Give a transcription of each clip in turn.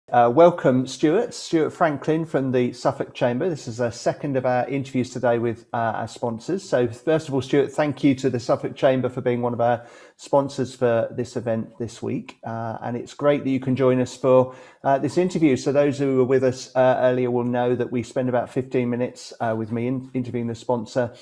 Welcome, Stuart Franklin from the Suffolk Chamber. This is a second of our interviews today with our sponsors. So first of all, Stuart, thank you to the Suffolk Chamber for being one of our sponsors for this event this week. And it's great that you can join us for this interview. So those who were with us earlier will know that we spend about 15 minutes with me interviewing the sponsor.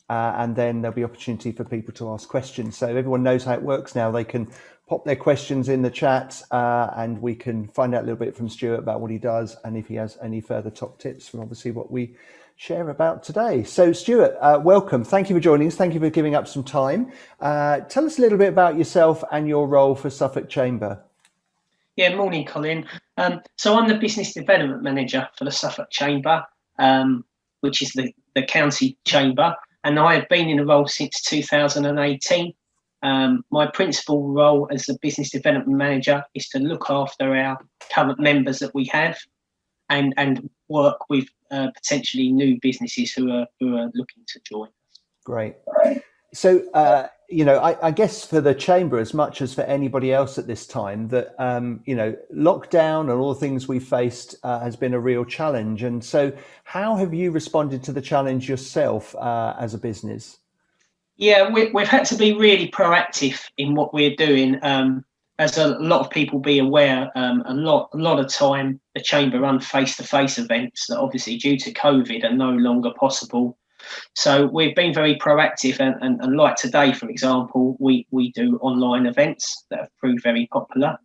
And then there'll be opportunity for people to ask questions. So everyone knows how it works now. They can pop their questions in the chat and we can find out a little bit from Stuart about what he does and if he has any further top tips from obviously what we share about today. So Stuart, welcome. Thank you for joining us. Thank you for giving up some time. Tell us a little bit about yourself and your role for Suffolk Chamber. Yeah, morning, Colin. So I'm the Business Development Manager for the Suffolk Chamber, which is the county chamber. And I have been in the role since 2018. My principal role as the Business Development Manager is to look after our current members that we have and work with potentially new businesses who are looking to join us. Great. So, I guess for the Chamber, as much as for anybody else at this time, that, lockdown and all the things we faced has been a real challenge. And so how have you responded to the challenge yourself as a business? Yeah, we've had to be really proactive in what we're doing. As a lot of people be aware, a lot of time the Chamber run face-to-face events that obviously due to COVID are no longer possible. So we've been very proactive and like today, for example, we do online events that have proved very popular.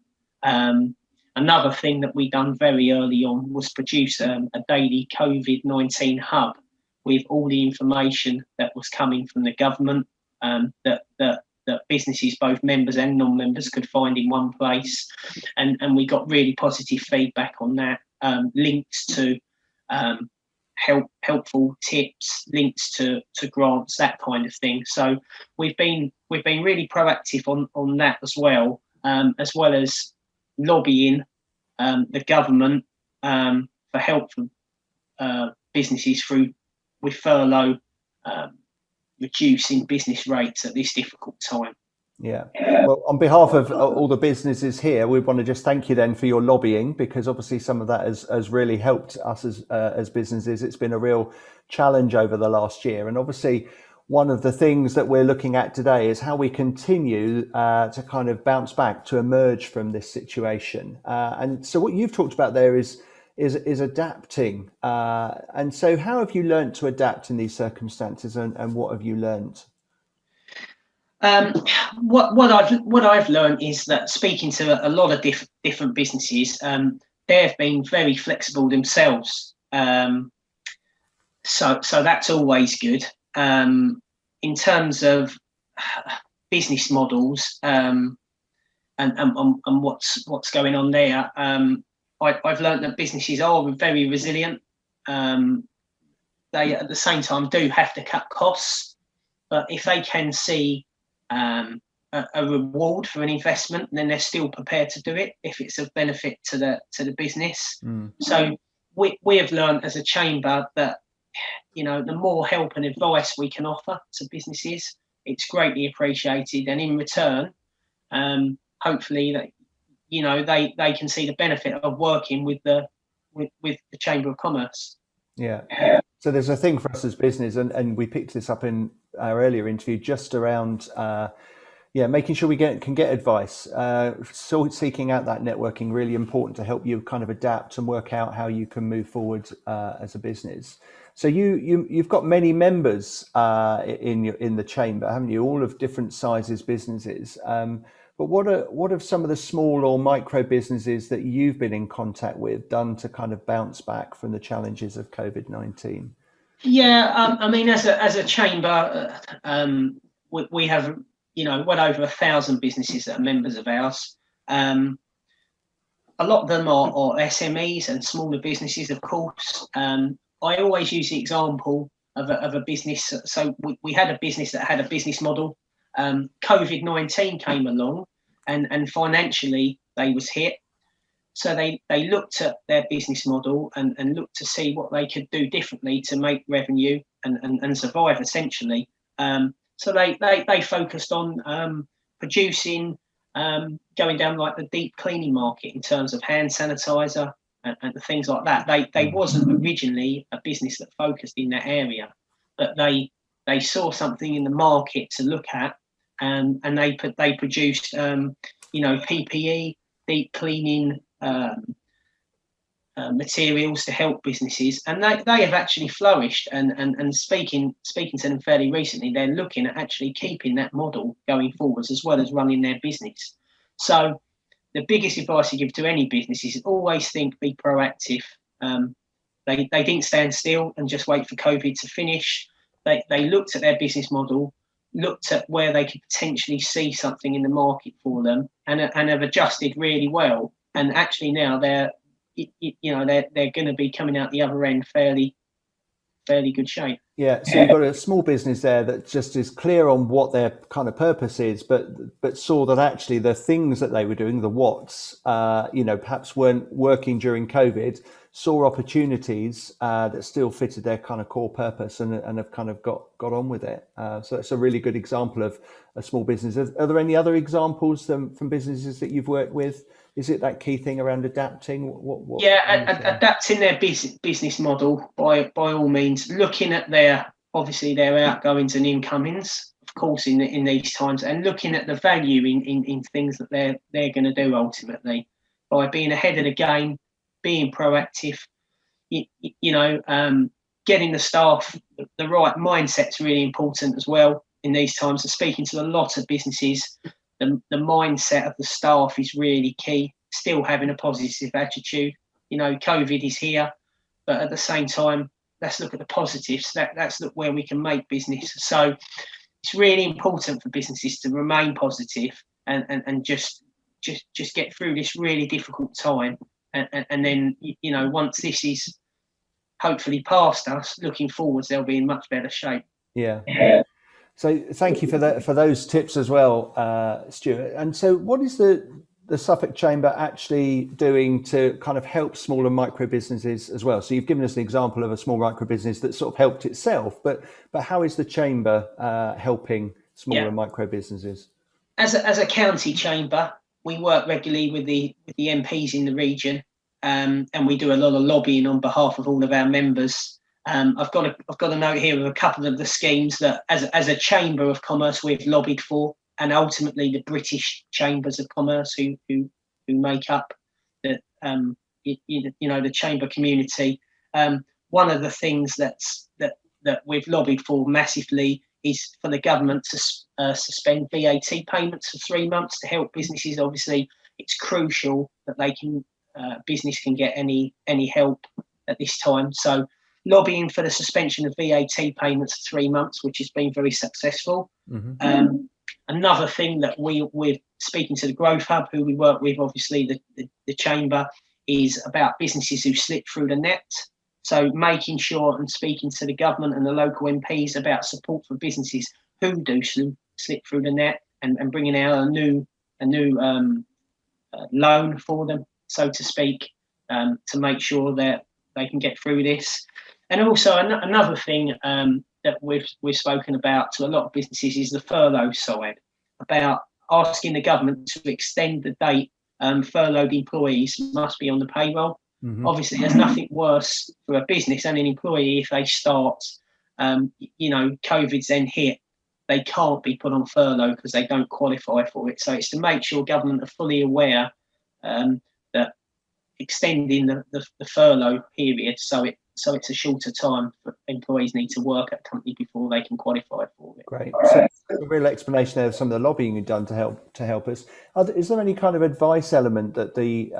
Another thing that we done very early on was produce a daily COVID-19 hub with all the information that was coming from the government that businesses, both members and non-members, could find in one place. And we got really positive feedback on that, links to helpful tips, links to grants, that kind of thing. So we've been really proactive on that as well as lobbying the government for help for businesses with furlough, reducing business rates at this difficult time. Yeah. Well, on behalf of all the businesses here, we want to just thank you then for your lobbying, because obviously some of that has really helped us as businesses. It's been a real challenge over the last year. And obviously one of the things that we're looking at today is how we continue to kind of bounce back, to emerge from this situation. And so what you've talked about there is adapting. And so how have you learned to adapt in these circumstances, and what have you learned? What I've learned is that speaking to a lot of different businesses, they have been very flexible themselves. So that's always good. In terms of business models and what's going on there, I've learned that businesses are very resilient. They at the same time do have to cut costs, but if they can see a reward for an investment, then they're still prepared to do it if it's of benefit to the business. So we have learned as a chamber that the more help and advice we can offer to businesses, it's greatly appreciated, and in return, hopefully that they can see the benefit of working with the Chamber of Commerce. Yeah. So there's a thing for us as business, and we picked this up in our earlier interview, just around making sure we can get advice, seeking out that networking, really important to help you kind of adapt and work out how you can move forward as a business. So you've got many members in the chamber, haven't you? All of different sizes businesses. But what have some of the small or micro businesses that you've been in contact with done to kind of bounce back from the challenges of COVID-19? Yeah, I mean, as a chamber, we have well over 1,000 businesses that are members of ours. A lot of them are SMEs and smaller businesses, of course. I always use the example of a business. So we had a business that had a business model. COVID-19 came along and financially they was hit. So they looked at their business model and looked to see what they could do differently to make revenue and survive, essentially. So they focused on producing going down like the deep cleaning market in terms of hand sanitizer and things like that. They wasn't originally a business that focused in that area, but they saw something in the market to look at, and they produced PPE, deep cleaning materials to help businesses, and they have actually flourished. And speaking to them fairly recently, they're looking at actually keeping that model going forwards as well as running their business. So the biggest advice I give to any business is always think, be proactive. They didn't stand still and just wait for COVID to finish. They looked at their business model, looked at where they could potentially see something in the market for them, and have adjusted really well. And actually now they're going to be coming out the other end fairly good shape. Yeah, so you've got a small business there that just is clear on what their kind of purpose is, but saw that actually the things that they were doing, the what's, perhaps weren't working during COVID, saw opportunities that still fitted their kind of core purpose and have kind of got on with it. So it's a really good example of a small business. Are there any other examples from businesses that you've worked with? Is it that key thing around adapting? Adapting their business model by all means, looking at their outgoings and incomings, of course, in these times, and looking at the value in things that they're going to do ultimately by being ahead of the game, being proactive. Getting the staff the right mindset's really important as well in these times. And speaking to a lot of businesses, the mindset of the staff is really key. Still having a positive attitude. COVID is here, but at the same time, let's look at the positives. That's where we can make business. So it's really important for businesses to remain positive and just get through this really difficult time. And then, once this is hopefully past us, looking forwards, they'll be in much better shape. Yeah. So thank you for those tips as well, Stuart. And so what is the Suffolk Chamber actually doing to kind of help small and micro businesses as well? So you've given us an example of a small micro business that sort of helped itself, but how is the Chamber helping small and micro businesses? As a county chamber, we work regularly with the MPs in the region, and we do a lot of lobbying on behalf of all of our members. I've got a note here of a couple of the schemes that, as a Chamber of Commerce, we've lobbied for, and ultimately the British Chambers of Commerce who make up the the Chamber community. One of the things that we've lobbied for massively is for the government to suspend VAT payments for 3 months to help businesses. Obviously, it's crucial that business can get any help at this time. So lobbying for the suspension of VAT payments for 3 months, which has been very successful. Mm-hmm. Another thing that we're speaking to the Growth Hub, who we work with, obviously the Chamber, is about businesses who slip through the net. So making sure and speaking to the government and the local MPs about support for businesses who do slip through the net, and bringing out a new loan for them, so to speak, to make sure that they can get through this. And also another thing that we've spoken about to a lot of businesses is the furlough side, about asking the government to extend the date furloughed employees must be on the payroll. Mm-hmm. Obviously, there's nothing worse for a business and an employee if they start, COVID's then hit, they can't be put on furlough because they don't qualify for it. So it's to make sure government are fully aware that extending the furlough period, so it's a shorter time for employees need to work at a company before they can qualify for it. Great. So a real explanation there of some of the lobbying you've done to help us. Is there any kind of advice element that the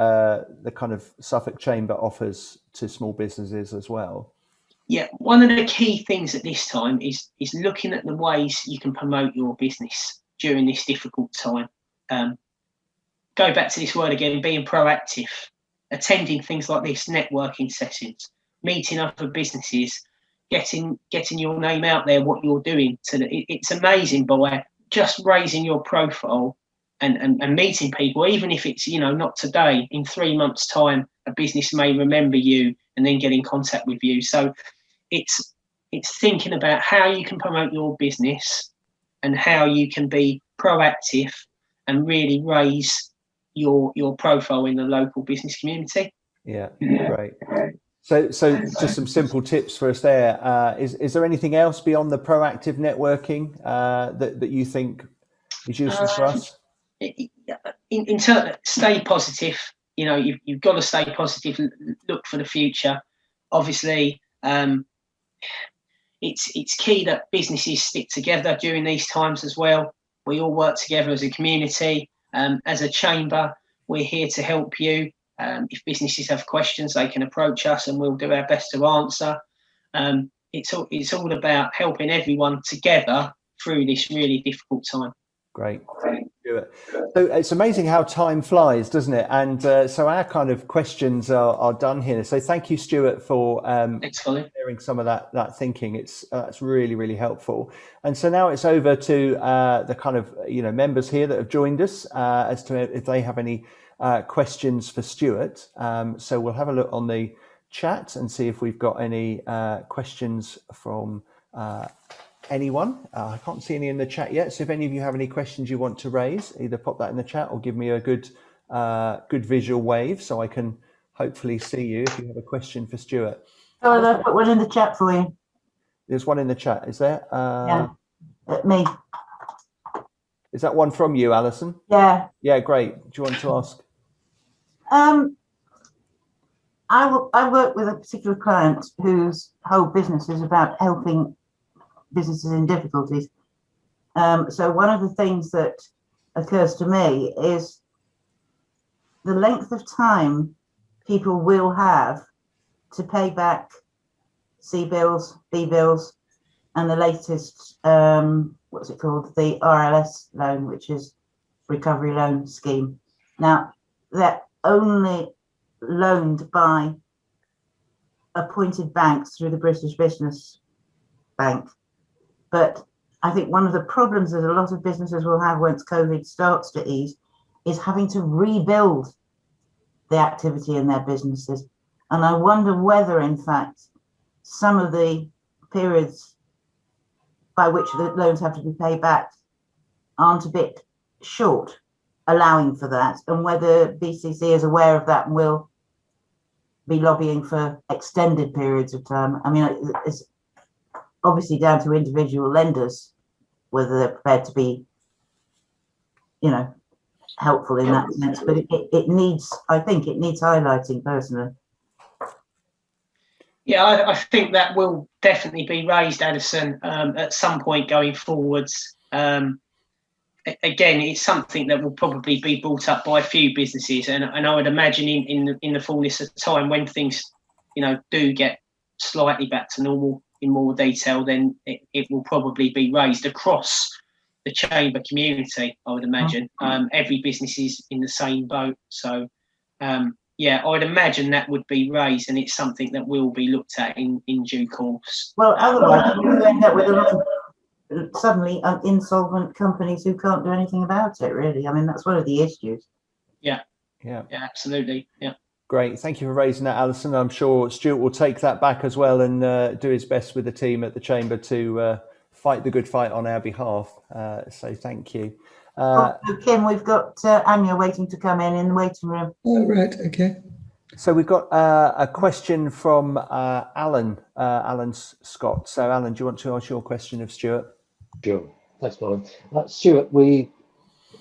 kind of Suffolk Chamber offers to small businesses as well? Yeah, one of the key things at this time is looking at the ways you can promote your business during this difficult time. Go back to this word again, being proactive, attending things like this, networking sessions, meeting other businesses, getting your name out there, what you're doing. It's amazing by just raising your profile and meeting people, even if it's not today. In 3 months' time, a business may remember you and then get in contact with you. So it's thinking about how you can promote your business and how you can be proactive and really raise your profile in the local business community. Yeah, great. So just some simple tips for us there. Is there anything else beyond the proactive networking that you think is useful for us? In turn, stay positive. You've got to stay positive. Look for the future. Obviously, it's key that businesses stick together during these times as well. We all work together as a community. As a chamber, we're here to help you. If businesses have questions, they can approach us and we'll do our best to answer. It's all about helping everyone together through this really difficult time. Great. So it's amazing how time flies, doesn't it? And so our kind of questions are done here. So thank you, Stuart, for sharing some of that thinking. It's really, really helpful. And so now it's over to the kind of members here that have joined us as to if they have any questions for Stuart. So we'll have a look on the chat and see if we've got any questions from anyone. I can't see any in the chat yet. So if any of you have any questions you want to raise, either pop that in the chat or give me a good visual wave so I can hopefully see you if you have a question for Stuart. Oh, I've put one in the chat for you. There's one in the chat, is there? Yeah, me. Is that one from you, Alison? Yeah. Yeah, great. Do you want to ask? I work with a particular client whose whole business is about helping businesses in difficulties. So one of the things that occurs to me is the length of time people will have to pay back C bills, B bills, and the latest, what's it called? The RLS loan, which is Recovery Loan Scheme. Now, they're only loaned by appointed banks through the British Business Bank. But I think one of the problems that a lot of businesses will have once COVID starts to ease is having to rebuild the activity in their businesses. And I wonder whether, in fact, some of the periods by which the loans have to be paid back aren't a bit short, allowing for that, and whether BCC is aware of that and will be lobbying for extended periods of time. I mean, it's obviously down to individual lenders whether they're prepared to be, helpful in that sense. But it needs, I think, it needs highlighting personally. Yeah, I think that will definitely be raised, Addison, at some point going forwards. Again, it's something that will probably be brought up by a few businesses, and I would imagine in the fullness of time, when things, do get slightly back to normal in more detail, then it will probably be raised across the chamber community, I would imagine. Every business is in the same boat, so yeah, I would imagine that would be raised, and it's something that will be looked at in due course. Well, otherwise you end up with a lot of suddenly insolvent companies who can't do anything about it, really. I mean, that's one of the issues. Yeah, absolutely. Yeah. Great, thank you for raising that, Alison. I'm sure Stuart will take that back as well and do his best with the team at the chamber to fight the good fight on our behalf. So thank you. Kim, we've got Anya waiting to come in the waiting room. Oh, right, okay. So we've got a question from Alan Scott. So Alan, do you want to ask your question of Stuart? Sure, thanks, Colin. Stuart,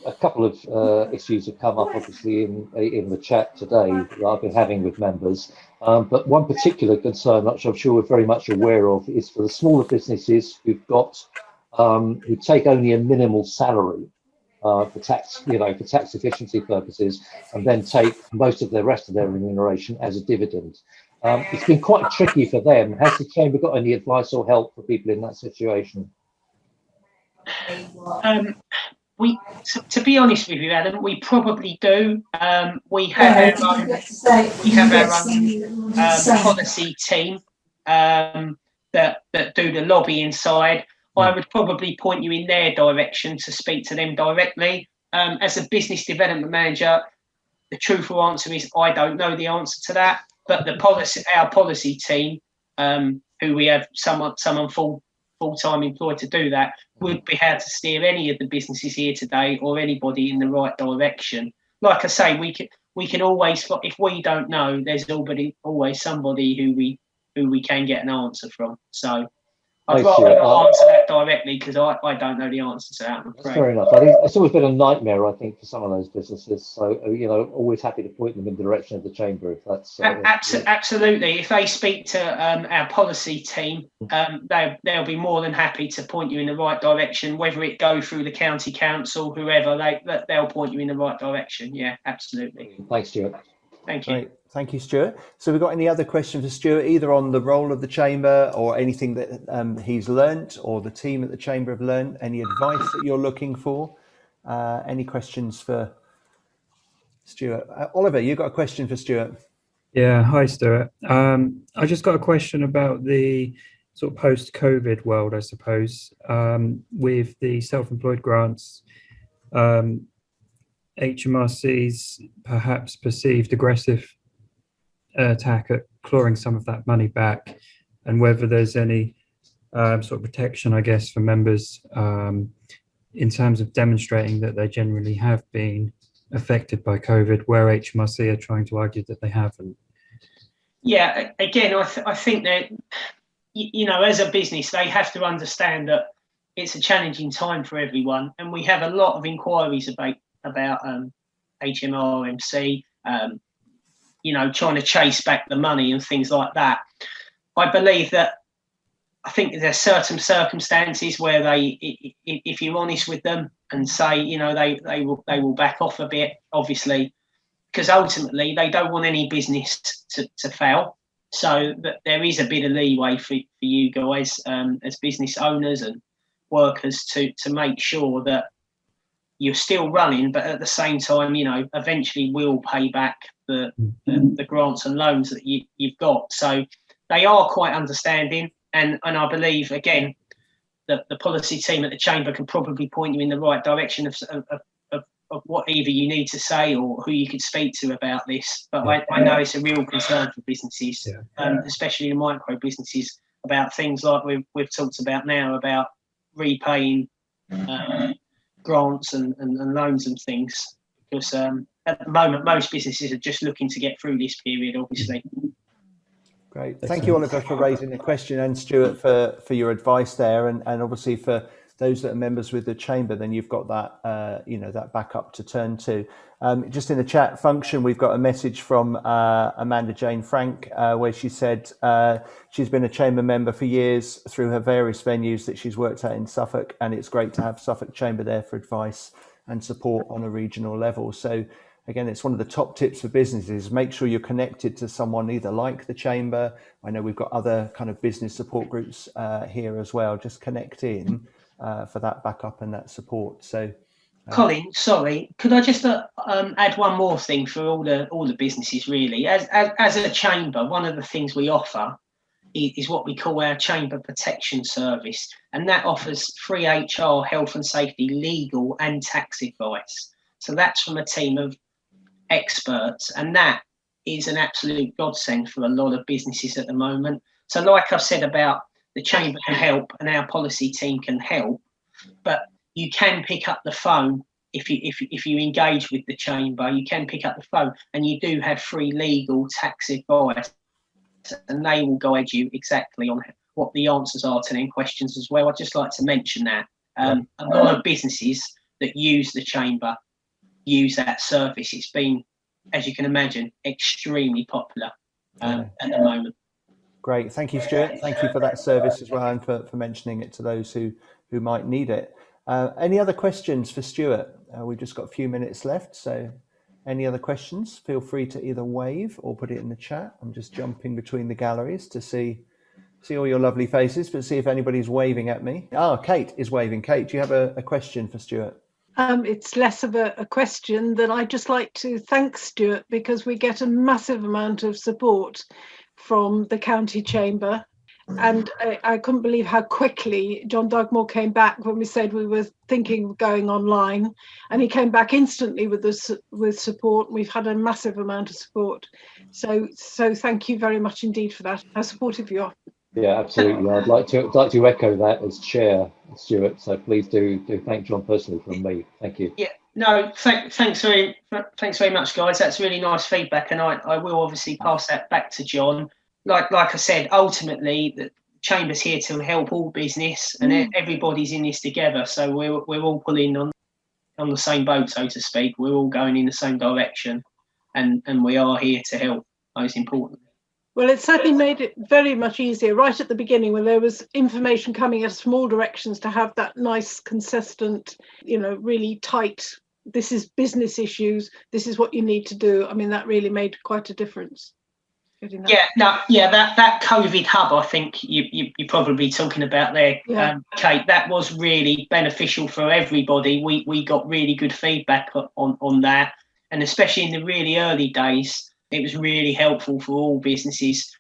a couple of issues have come up, obviously, in the chat today that I've been having with members. But one particular concern, which I'm sure we're very much aware of, is for the smaller businesses who take only a minimal salary for tax efficiency purposes, and then take most of the rest of their remuneration as a dividend. It's been quite tricky for them. Has the chamber got any advice or help for people in that situation? To be honest with you, Adam, we probably do. We have our own policy team that do the lobbying side. I would probably point you in their direction to speak to them directly. As a business development manager, the truthful answer is I don't know the answer to that. But our policy team, who we have someone full-time employed to do that, would be how to steer any of the businesses here today or anybody in the right direction. Like I say, we can always, if we don't know, there's always somebody who we can get an answer from. So I'd rather not answer that directly because I don't know the answer to that. That's fair enough. I think it's always been a nightmare, I think, for some of those businesses. So, always happy to point them in the direction of the chamber if that's... Absolutely. If they speak to our policy team, they'll be more than happy to point you in the right direction, whether it go through the county council, whoever, they'll point you in the right direction. Yeah, absolutely. Thanks, Stuart. Thank you. Great. Thank you, Stuart. So we've got any other questions for Stuart, either on the role of the chamber or anything that he's learnt or the team at the chamber have learnt, any advice that you're looking for? Any questions for Stuart? Oliver, you've got a question for Stuart. Yeah, hi, Stuart. I just got a question about the sort of post-COVID world, I suppose, with the self-employed grants. HMRC's perhaps perceived aggressive attack at clawing some of that money back, and whether there's any sort of protection, I guess, for members in terms of demonstrating that they generally have been affected by COVID, where HMRC are trying to argue that they haven't. Yeah, again, I think that, as a business, they have to understand that it's a challenging time for everyone, and we have a lot of inquiries about HMRC, trying to chase back the money and things like that. I believe that I think there's certain circumstances where if you're honest with them and say, they will back off a bit, obviously, because ultimately they don't want any business to fail. So that there is a bit of leeway for you guys as business owners and workers to make sure that you're still running, but at the same time, eventually we'll pay back the grants and loans that you've got. So they are quite understanding, and I believe, again, that the policy team at the chamber can probably point you in the right direction of what either you need to say or who you could speak to about this. But I know it's a real concern for businesses, especially the micro businesses, about things like we've talked about now, about repaying grants and loans and things, because at the moment most businesses are just looking to get through this period, obviously. Great. Thank you, Oliver, for raising the question, and Stuart for your advice there, and obviously for those that are members with the chamber, then you've got that that backup to turn to. Just in the chat function, we've got a message from Amanda Jane Frank, where she said she's been a chamber member for years through her various venues that she's worked at in Suffolk, and it's great to have Suffolk Chamber there for advice and support on a regional level. So again, it's one of the top tips for businesses. Make sure you're connected to someone either like the chamber. I know we've got other kind of business support groups here as well. Just connect in for that backup and that support. So Colin, sorry, could I just add one more thing for all the businesses, really? As a chamber, one of the things we offer is what we call our chamber protection service, and that offers free HR, health and safety, legal and tax advice. So that's from a team of experts, and that is an absolute godsend for a lot of businesses at the moment. So like I've said about the chamber can help and our policy team can help, but you can pick up the phone if you engage with the chamber. You can pick up the phone, and you do have free legal tax advice, and they will guide you exactly on what the answers are to them questions as well. I'd just like to mention that a lot of businesses that use the chamber use that service. It's been, as you can imagine, extremely popular at the moment. Great, thank you, Stuart. Thank you for that service as well, and for mentioning it to those who might need it. Any other questions for Stuart? We've just got a few minutes left, so any other questions? Feel free to either wave or put it in the chat. I'm just jumping between the galleries to see all your lovely faces, but see if anybody's waving at me. Kate is waving. Kate, do you have a question for Stuart? It's less of a question than I'd just like to thank Stuart, because we get a massive amount of support from the county chamber, and I couldn't believe how quickly John Dugmore came back when we said we were thinking of going online, and he came back instantly with support. We've had a massive amount of support, so thank you very much indeed for that. How supportive you are. Yeah, absolutely. I'd like to echo that as chair, Stuart. So please do thank John personally from me. Thank you. Yeah, no, thanks very much, guys. That's really nice feedback, and I will obviously pass that back to John. Like I said, ultimately the Chamber's here to help all business, and everybody's in this together. So we're all pulling on the same boat, so to speak. We're all going in the same direction, and we are here to help. Most important. Well, it certainly made it very much easier right at the beginning when there was information coming at us from all directions to have that nice, consistent, really tight, this is business issues, this is what you need to do. I mean, that really made quite a difference. That COVID hub, I think you're probably talking about there, Kate, that was really beneficial for everybody. We got really good feedback on that, and especially in the really early days, it was really helpful for all businesses.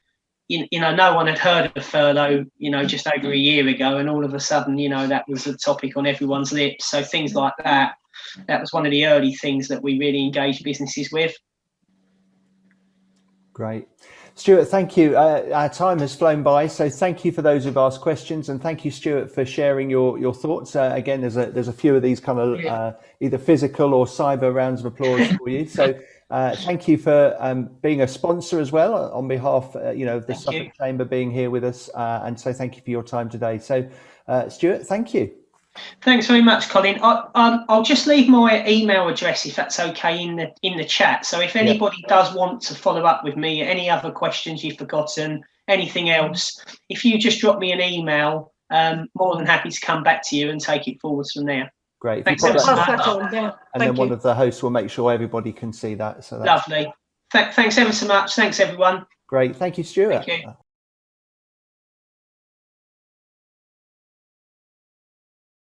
No one had heard of furlough, just over a year ago, and all of a sudden, that was a topic on everyone's lips. So things like that was one of the early things that we really engaged businesses with. Great. Stuart, thank you. Our time has flown by, so thank you for those who've asked questions, and thank you, Stuart, for sharing your thoughts. Again, there's a few of these kind of either physical or cyber rounds of applause for you. So thank you for being a sponsor as well on behalf of the Suffolk Chamber being here with us, and so thank you for your time today. So Stuart, thank you. Thanks very much, Colin. I'll just leave my email address, if that's okay, in the chat. So if anybody does want to follow up with me, any other questions you've forgotten, anything else, if you just drop me an email, more than happy to come back to you and take it forwards from there. Great. Thanks ever so much. And then one of the hosts will make sure everybody can see that. So lovely. Thanks ever so much. Thanks, everyone. Great. Thank you, Stuart. Thank you.